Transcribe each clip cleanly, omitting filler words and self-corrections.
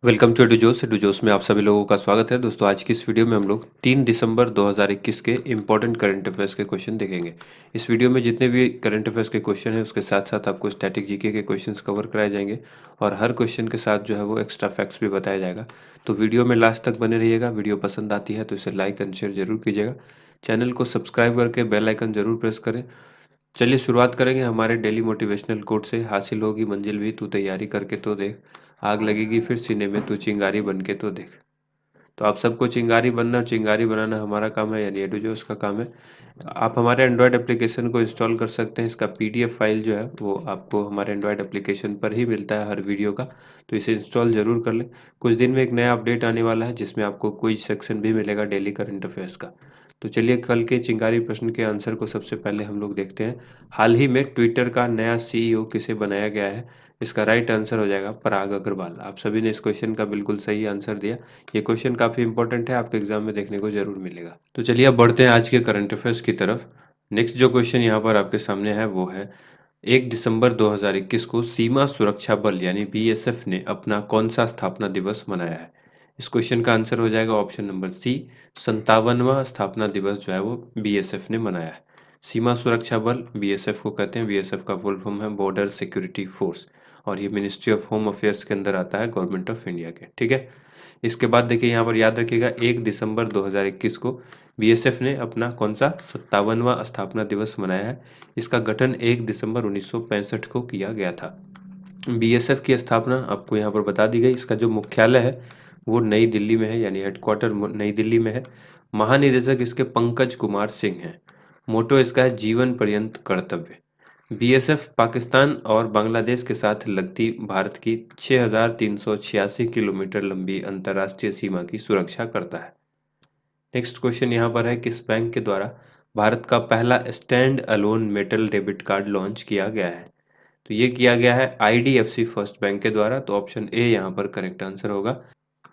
Welcome to एडुजोस में आप सभी लोगों का स्वागत है। दोस्तों, आज की इस वीडियो में हम लोग 3 दिसंबर 2021 के इम्पोर्टेंट करंट अफेयर्स के क्वेश्चन देखेंगे। इस वीडियो में जितने भी करंट अफेयर्स के क्वेश्चन हैं उसके साथ साथ आपको स्टैटिक जीके के क्वेश्चंस कवर कराए जाएंगे और हर क्वेश्चन के साथ जो है वो एक्स्ट्रा फैक्ट्स भी बताया जाएगा। तो वीडियो में लास्ट तक बने रहिएगा। वीडियो पसंद आती है तो इसे लाइक एंड शेयर जरूर कीजिएगा। चैनल को सब्सक्राइब करके बेल आइकन जरूर प्रेस करें। चलिए शुरुआत करेंगे हमारे डेली मोटिवेशनल कोट से। हासिल होगी मंजिल भी तू तैयारी करके तो देख, आग लगेगी फिर सीने में तू चिंगारी बन के तो देख। तो आप सबको चिंगारी बनना, चिंगारी बनाना हमारा काम है, यानी एडुजो उसका काम है। आप हमारे एंड्रॉयड एप्लीकेशन को इंस्टॉल कर सकते हैं। इसका पीडीएफ फाइल जो है वो आपको हमारे एंड्रॉयड एप्लीकेशन पर ही मिलता है हर वीडियो का। तो इसे इंस्टॉल जरूर कर लें। कुछ दिन में एक नया अपडेट आने वाला है जिसमें आपको क्विज सेक्शन भी मिलेगा डेली करंट अफेयर्स का। तो चलिए कल के चिंगारी प्रश्न के आंसर को सबसे पहले हम लोग देखते हैं। हाल ही में ट्विटर का नया सीईओ किसे बनाया गया है? इसका राइट आंसर हो जाएगा पराग अग्रवाल। आप सभी ने इस क्वेश्चन का बिल्कुल सही आंसर दिया। ये क्वेश्चन काफ़ी इंपॉर्टेंट है, आपके एग्जाम में देखने को जरूर मिलेगा। तो चलिए अब बढ़ते हैं आज के करंट अफेयर्स की तरफ। नेक्स्ट जो क्वेश्चन यहाँ पर आपके सामने है वो है, 1 दिसंबर 2021 को सीमा सुरक्षा बल यानी बीएसएफ ने अपना कौन सा स्थापना दिवस मनाया है? इस क्वेश्चन का आंसर हो जाएगा ऑप्शन नंबर सी, 57वां स्थापना दिवस जो है वो बीएसएफ ने मनाया है। सीमा सुरक्षा बल बीएसएफ को कहते हैं। बीएसएफ का फुल फॉर्म है बॉर्डर सिक्योरिटी फोर्स और ये मिनिस्ट्री ऑफ होम अफेयर्स के अंदर आता है, गवर्नमेंट ऑफ इंडिया के। ठीक है। इसके बाद देखिए यहाँ पर याद रखिएगा, 1 दिसंबर 2021 को बीएसएफ ने अपना कौन सा 57वां स्थापना दिवस मनाया है? इसका गठन 1 दिसंबर 1965 को किया गया था। बीएसएफ की स्थापना आपको यहाँ पर बता दी गई। इसका जो मुख्यालय है वो नई दिल्ली में है, यानी हेडक्वार्टर नई दिल्ली में है। महानिदेशक इसके पंकज कुमार सिंह हैं। मोटो इसका है जीवन पर्यंत कर्तव्य। बीएसएफ पाकिस्तान और बांग्लादेश के साथ लगती भारत की 6,386 किलोमीटर लंबी अंतर्राष्ट्रीय सीमा की सुरक्षा करता है। नेक्स्ट क्वेश्चन यहाँ पर है, किस बैंक के द्वारा भारत का पहला stand alone metal debit card launch किया गया है? तो ये किया गया है आईडीएफसी फर्स्ट बैंक के द्वारा। तो ऑप्शन ए यहाँ पर करेक्ट आंसर होगा।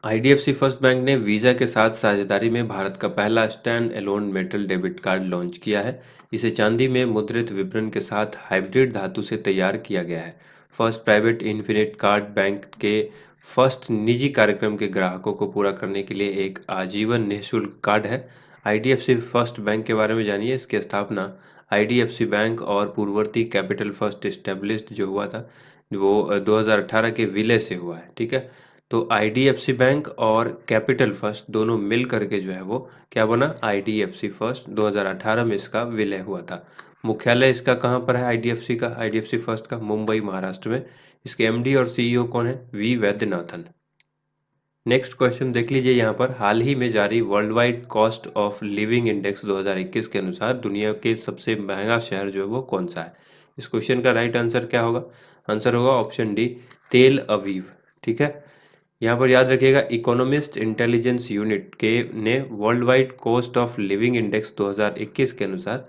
आईडीएफसी फर्स्ट बैंक ने वीजा के साथ साझेदारी में भारत का पहला standalone metal debit card launch किया है। इसे चांदी में मुद्रित विवरण के साथ हाइब्रिड धातु से तैयार किया गया है। First private infinite card bank के फर्स्ट निजी कार्यक्रम के ग्राहकों को पूरा करने के लिए एक आजीवन निःशुल्क कार्ड है। आईडीएफसी फर्स्ट बैंक के बारे में जानिए। इसकी स्थापना आईडीएफसी बैंक और पूर्ववर्ती कैपिटल फर्स्ट एस्टेब्लिश्ड जो हुआ था वो 2018 के विलय से हुआ है। ठीक है। तो आईडीएफसी बैंक और कैपिटल फर्स्ट दोनों मिल करके जो है वो क्या बना? IDFC first. 2018 में इसका विलय हुआ था। मुख्यालय इसका कहाँ पर है? आईडीएफसी फर्स्ट का मुंबई महाराष्ट्र में। इसके एमडी और सीईओ कौन है? वी वैद्यनाथन। नेक्स्ट क्वेश्चन देख लीजिए यहाँ पर, हाल ही में जारी world wide cost of living index 2021 के अनुसार दुनिया के सबसे महंगा शहर जो है वो कौन सा है? इस क्वेश्चन का राइट आंसर क्या होगा? आंसर होगा ऑप्शन डी, तेल अवीव। ठीक है। यहाँ पर याद रखिएगा, इकोनॉमिस्ट इंटेलिजेंस यूनिट के ने world wide cost of living index 2021 के अनुसार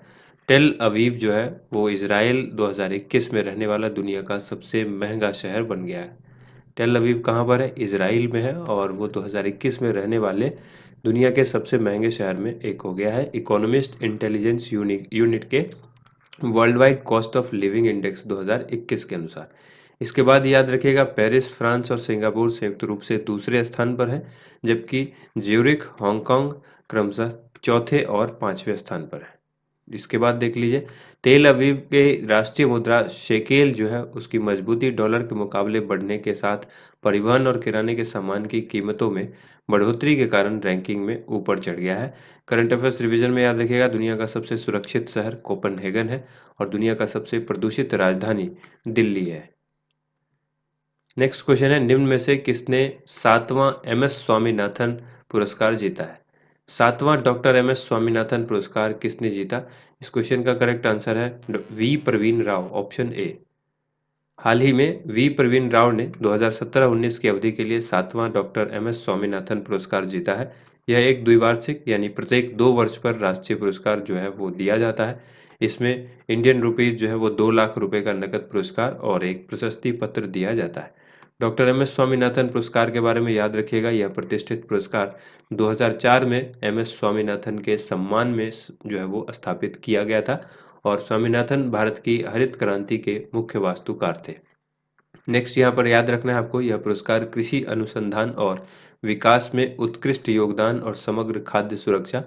टेल अवीव जो है वो इसराइल 2021 में रहने वाला दुनिया का सबसे महंगा शहर बन गया है। टेल अवीव कहाँ पर है? इसराइल में है और वो 2021 में रहने वाले दुनिया के सबसे महंगे शहर में एक हो गया है, इकोनॉमिस्ट इंटेलिजेंस यूनिट के world wide cost of living index 2021 के अनुसार। इसके बाद याद रखिएगा, पेरिस फ्रांस और सिंगापुर संयुक्त रूप से दूसरे स्थान पर है, जबकि ज्यूरिख हांगकांग क्रमशः चौथे और पांचवें स्थान पर है। इसके बाद देख लीजिए, तेल अवीव के राष्ट्रीय मुद्रा शेकेल जो है उसकी मजबूती डॉलर के मुकाबले बढ़ने के साथ परिवहन और किराने के सामान की कीमतों में बढ़ोतरी के कारण रैंकिंग में ऊपर चढ़ गया है। करंट अफेयर्स रिवीजन में याद रखिएगा, दुनिया का सबसे सुरक्षित शहर कोपेनहेगन है और दुनिया का सबसे प्रदूषित राजधानी दिल्ली है। नेक्स्ट क्वेश्चन है, निम्न में से किसने 7वां एमएस स्वामीनाथन पुरस्कार जीता है? 7वां डॉक्टर एमएस स्वामीनाथन पुरस्कार किसने जीता? इस क्वेश्चन का करेक्ट आंसर है V Praveen Rao, option A. हाल ही में वी प्रवीण राव ने 2017-19 की अवधि के लिए 7वां डॉक्टर एमएस स्वामीनाथन पुरस्कार जीता है। यह एक द्विवार्षिक यानी प्रत्येक 2 वर्ष पर राष्ट्रीय पुरस्कार जो है वो दिया जाता है। इसमें इंडियन रुपीज जो है वो 2 लाख रुपए का नकद पुरस्कार और एक प्रशस्ति पत्र दिया जाता है। डॉक्टर एमएस स्वामीनाथन पुरस्कार के बारे में याद रखिएगा, यह प्रतिष्ठित पुरस्कार 2004 में एमएस स्वामीनाथन के सम्मान में जो है वो स्थापित किया गया था और स्वामीनाथन भारत की हरित क्रांति के मुख्य वास्तुकार थे। नेक्स्ट यहाँ पर याद रखना है आपको, यह पुरस्कार कृषि अनुसंधान और विकास में उत्कृष्ट योगदान और समग्र खाद्य सुरक्षा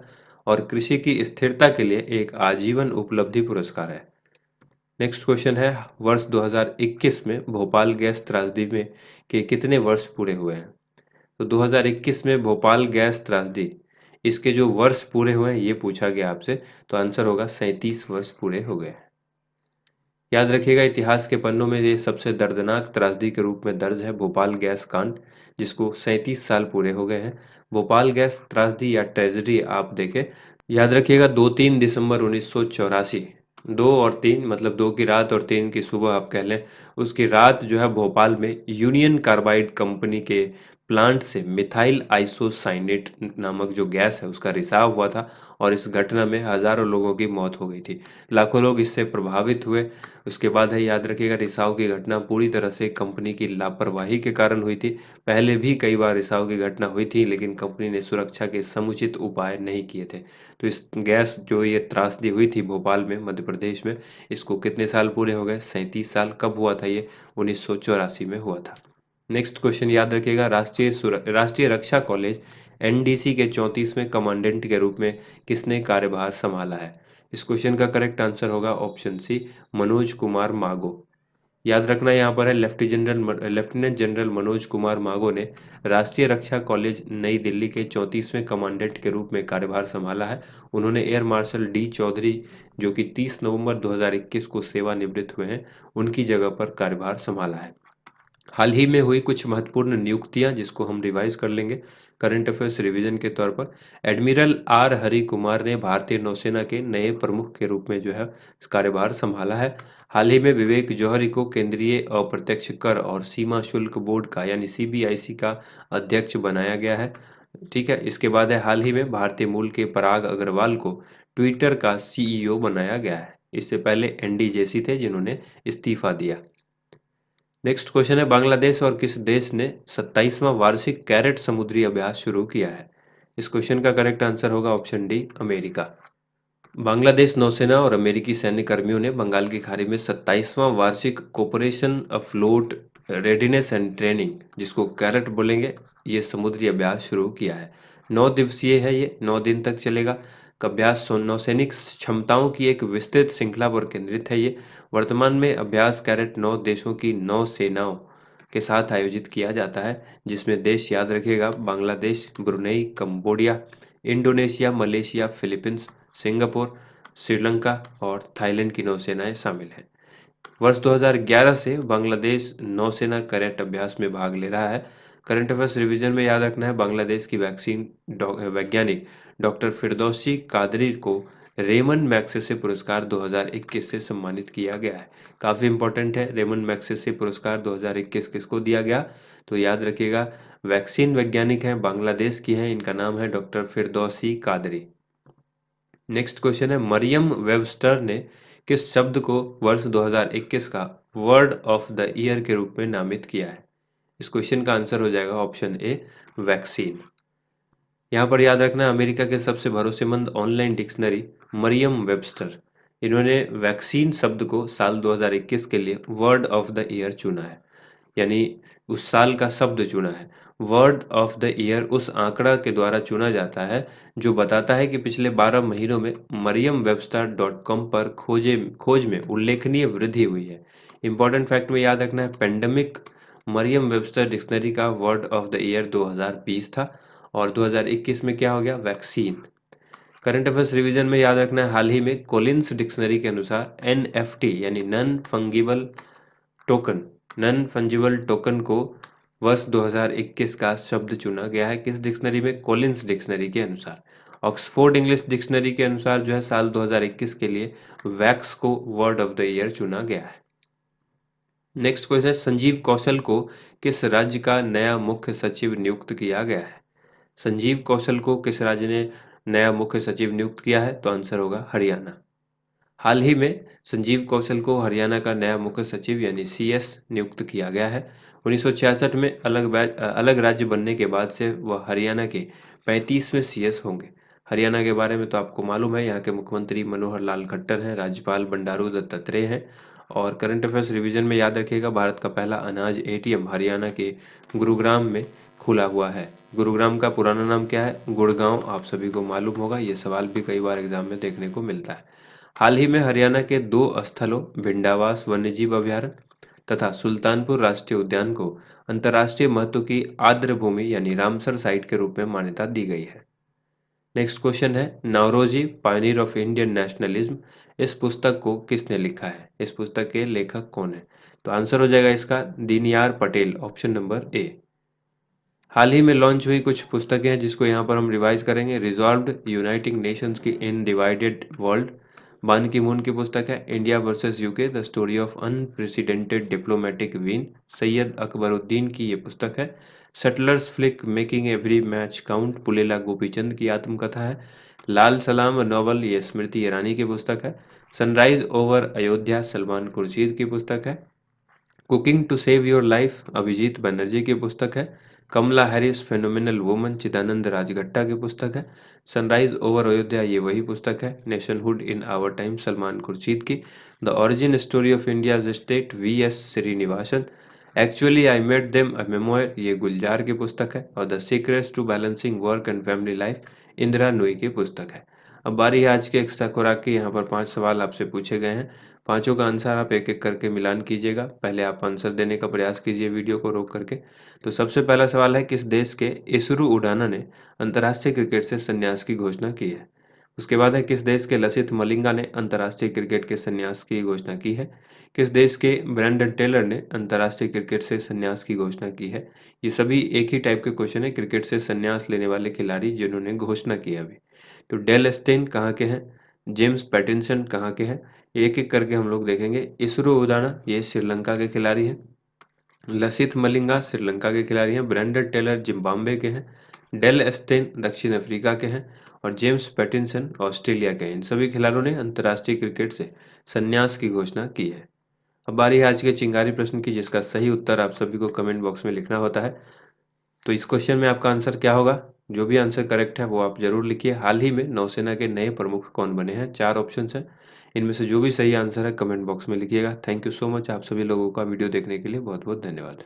और कृषि की स्थिरता के लिए एक आजीवन उपलब्धि पुरस्कार है। नेक्स्ट क्वेश्चन है, वर्ष 2021 में भोपाल गैस त्रासदी में के कितने वर्ष पूरे हुए हैं? तो 2021 में भोपाल गैस त्रासदी, इसके जो वर्ष पूरे हुए हैं ये पूछा गया आपसे, तो आंसर होगा 37 वर्ष पूरे हो गए। याद रखिएगा, इतिहास के पन्नों में ये सबसे दर्दनाक त्रासदी के रूप में दर्ज है भोपाल गैस कांड, जिसको 37 साल पूरे हो गए हैं। भोपाल गैस त्रासदी या ट्रेजेडी आप देखें, याद रखिएगा 2-3 दिसंबर 1984, 2 और 3 मतलब 2 की रात और 3 की सुबह आप कह लें, उसकी रात जो है भोपाल में यूनियन कार्बाइड कंपनी के प्लांट से मिथाइल आइसोसाइनेट नामक जो गैस है उसका रिसाव हुआ था और इस घटना में हजारों लोगों की मौत हो गई थी, लाखों लोग इससे प्रभावित हुए। उसके बाद है, याद रखिएगा, रिसाव की घटना पूरी तरह से कंपनी की लापरवाही के कारण हुई थी। पहले भी कई बार रिसाव की घटना हुई थी लेकिन कंपनी ने सुरक्षा के समुचित उपाय नहीं किए थे। तो इस गैस जो ये त्रासदी हुई थी भोपाल में, मध्य प्रदेश में, इसको कितने साल पूरे हो गए? 37 साल। कब हुआ था ये? 1984 में हुआ था। नेक्स्ट क्वेश्चन याद रखिएगा, राष्ट्रीय रक्षा कॉलेज एनडीसी के 34वें कमांडेंट के रूप में किसने कार्यभार संभाला है? इस क्वेश्चन का करेक्ट आंसर होगा ऑप्शन सी, मनोज कुमार मागो। याद रखना यहाँ पर है, लेफ्टिनेंट जनरल मनोज कुमार मागो ने राष्ट्रीय रक्षा कॉलेज नई दिल्ली के 34वें कमांडेंट के रूप में कार्यभार संभाला है। उन्होंने एयर मार्शल डी चौधरी, जो कि 30 नवंबर 2021 को सेवानिवृत्त हुए हैं, उनकी जगह पर कार्यभार संभाला है। हाल ही में हुई कुछ महत्वपूर्ण नियुक्तियां जिसको हम रिवाइज कर लेंगे करंट अफेयर्स रिवीजन के तौर पर। एडमिरल आर हरि कुमार ने भारतीय नौसेना के नए प्रमुख के रूप में जो है कार्यभार संभाला है। हाल ही में विवेक जौहरी को केंद्रीय अप्रत्यक्ष कर और सीमा शुल्क बोर्ड का यानी सीबीआईसी का अध्यक्ष बनाया गया है। ठीक है, इसके बाद है, हाल ही में भारतीय मूल के पराग अग्रवाल को ट्विटर का सीईओ बनाया गया है। इससे पहले एनडी जेसी थे जिन्होंने इस्तीफा दिया। नेक्स्ट क्वेश्चन है, बांग्लादेश और किस देश ने 27वां वार्षिक कैरेट समुद्री अभ्यास शुरू किया है? इस क्वेश्चन का करेक्ट आंसर होगा ऑप्शन डी, अमेरिका। बांग्लादेश नौसेना और अमेरिकी सैन्य कर्मियों ने बंगाल की खाड़ी में 27वां वार्षिक cooperation afloat readiness and training, जिसको कैरेट बोलेंगे, ये समुद्री अभ्यास शुरू किया है। 9 दिवसीय है, ये 9 दिन तक चलेगा। अभ्यास नौसैनिक क्षमताओं की एक विस्तृत श्रृंखला पर केंद्रित है। ये वर्तमान में अभ्यास कैरेट 9 देशों की 9 सेनाओं के साथ आयोजित किया जाता है, जिसमें देश, याद रखिएगा, Bangladesh, Brunei, Cambodia, Indonesia, Malaysia, Philippines, Singapore, Sri Lanka और थाईलैंड की नौसेनाएं शामिल हैं। वर्ष 2011 से बांग्लादेश नौसेना कैडेट अभ्यास में भाग ले रहा है। करंट अफेयर्स रिवीजन में याद रखना है, बांग्लादेश की वैक्सीन वैज्ञानिक डॉक्टर फिरदौसी कादरी को रेमन मैग्सेसे पुरस्कार 2021 से सम्मानित किया गया है। काफ़ी इंपॉर्टेंट है, रेमन मैग्सेसे पुरस्कार 2021 किसको दिया गया? तो याद रखिएगा, वैक्सीन वैज्ञानिक हैं, बांग्लादेश की हैं, इनका नाम है doctor Firdausi Qadri. Next question है, मरियम वेबस्टर ने किस शब्द को वर्ष 2021 का वर्ड ऑफ द ईयर के रूप में नामित किया है? इस क्वेश्चन का आंसर हो जाएगा ऑप्शन ए, वैक्सीन। यहाँ पर याद रखना, अमेरिका के सबसे भरोसेमंद ऑनलाइन डिक्शनरी मरियम वेबस्टर, इन्होंने वैक्सीन शब्द को साल 2021 के लिए वर्ड ऑफ द ईयर चुना है, यानी उस साल का शब्द चुना है। वर्ड ऑफ द ईयर उस आंकड़ा के द्वारा चुना जाता है जो बताता है कि पिछले 12 महीनों में मरियम वेबस्टर डॉट कॉम पर खोज में उल्लेखनीय वृद्धि हुई है। इंपॉर्टेंट फैक्ट में याद रखना है, पेंडेमिक मरियम वेबस्टर डिक्शनरी का वर्ड ऑफ द ईयर 2020 था और 2021 में क्या हो गया? वैक्सीन। करंट अफेयर्स रिवीजन में याद रखना है, हाल ही में कोलिन्स डिक्शनरी के अनुसार एनएफटी यानी नन फंजिबल टोकन को वर्ष 2021 का शब्द चुना गया है। किस डिक्शनरी में? कोलिन्स डिक्शनरी के अनुसार। ऑक्सफोर्ड इंग्लिश डिक्शनरी के अनुसार जो है साल 2021 के लिए वैक्स को वर्ड ऑफ द ईयर चुना गया है। नेक्स्ट क्वेश्चन है, संजीव कौशल को किस राज्य का नया मुख्य सचिव नियुक्त किया गया है? संजीव कौशल को किस राज्य ने नया मुख्य सचिव नियुक्त किया है? तो आंसर होगा हरियाणा। हाल ही में संजीव कौशल को हरियाणा का नया मुख्य सचिव यानी सीएस नियुक्त किया गया है। 1966 में अलग राज्य बनने के बाद से वह हरियाणा के 35वें सीएस होंगे। हरियाणा के बारे में तो आपको मालूम है, यहाँ के मुख्यमंत्री मनोहर लाल खट्टर हैं, राज्यपाल बंडारू दत्तात्रेय हैं और करंट अफेयर्स रिवीजन में याद रखिएगा, भारत का पहला अनाज एटीएम हरियाणा के गुरुग्राम में खुला हुआ है। गुरुग्राम का पुराना नाम क्या है? गुड़गांव। आप सभी को मालूम होगा, ये सवाल भी कई बार एग्जाम में देखने को मिलता है। हाल ही में हरियाणा के 2 स्थलों भिंडावास वन्यजीव अभयारण्य तथा सुल्तानपुर राष्ट्रीय उद्यान को अंतर्राष्ट्रीय महत्व की आर्द्र भूमि यानी रामसर साइट के रूप में मान्यता दी गई है। नेक्स्ट क्वेश्चन है, नाओरोजी पायनियर ऑफ इंडियन नेशनलिज्म, इस पुस्तक को किसने लिखा है? इस पुस्तक के लेखक कौन है? तो आंसर हो जाएगा इसका दीनयार पटेल, ऑप्शन नंबर ए। हाल ही में लॉन्च हुई कुछ पुस्तकें हैं जिसको यहाँ पर हम रिवाइज करेंगे। रिजॉल्व्ड यूनाइटिंग नेशंस की इन डिवाइडेड वर्ल्ड, बान की मून की पुस्तक है। India versus UK the story of unprecedented diplomatic win, Syed Akbaruddin की ये पुस्तक है। Settlers flick making every match count, Pullela Gopichand की आत्मकथा है। लाल सलाम नॉवल, ये स्मृति ईरानी की पुस्तक है। सनराइज ओवर अयोध्या, सलमान खुर्शीद की पुस्तक है। Cooking to save your life, Abhijit Banerjee की पुस्तक है। Kamala Harris phenomenal woman, Chidanand Rajghatta की पुस्तक है। सनराइज ओवर अयोध्या, ये वही पुस्तक है। Nationhood in our time, Salman Khurshid की। The origin story of India's state, V S. Srinivasan. Actually I met them a memoir, ये गुलजार की पुस्तक है। और the secrets to balancing work and family life, Indira Nooyi की पुस्तक है। अब बारी है आज के एक्स्ट्रा खुराक की। यहाँ पर 5 सवाल आपसे पूछे गए हैं, पांचों का आंसर आप एक एक करके मिलान कीजिएगा। पहले आप आंसर देने का प्रयास कीजिए वीडियो को रोक करके। तो सबसे पहला सवाल है, किस देश के इसरू उडाना ने अंतर्राष्ट्रीय क्रिकेट से संन्यास की घोषणा की है? उसके बाद है, किस देश के लसित मलिंगा ने अंतर्राष्ट्रीय क्रिकेट के संन्यास की घोषणा की है? किस देश के ब्रैंडन टेलर ने अंतर्राष्ट्रीय क्रिकेट से संन्यास की घोषणा की है? ये सभी एक ही टाइप के क्वेश्चन है, क्रिकेट से संन्यास लेने वाले खिलाड़ी जिन्होंने घोषणा की है अभी। तो डेल स्टेन कहाँ के हैं? जेम्स पैटिंसन कहाँ के हैं? एक एक करके हम लोग देखेंगे। इसरो उदाना, ये श्रीलंका के खिलाड़ी हैं। लसिथ मलिंगा श्रीलंका के खिलाड़ी हैं। ब्रेंडन टेलर जिम्बाब्वे के हैं। डेल स्टेन दक्षिण अफ्रीका के हैं। और जेम्स पैटिंसन ऑस्ट्रेलिया के हैं। इन सभी खिलाड़ियों ने अंतर्राष्ट्रीय क्रिकेट से संन्यास की घोषणा की है। अब बारी है आज के चिंगारी प्रश्न की, जिसका सही उत्तर आप सभी को कमेंट बॉक्स में लिखना होता है। तो इस क्वेश्चन में आपका आंसर क्या होगा? जो भी आंसर करेक्ट है वो आप जरूर लिखिए। हाल ही में नौसेना के नए प्रमुख कौन बने हैं? 4 ऑप्शंस हैं, इनमें से जो भी सही आंसर है कमेंट बॉक्स में लिखिएगा। थैंक यू सो मच, आप सभी लोगों का वीडियो देखने के लिए बहुत बहुत धन्यवाद।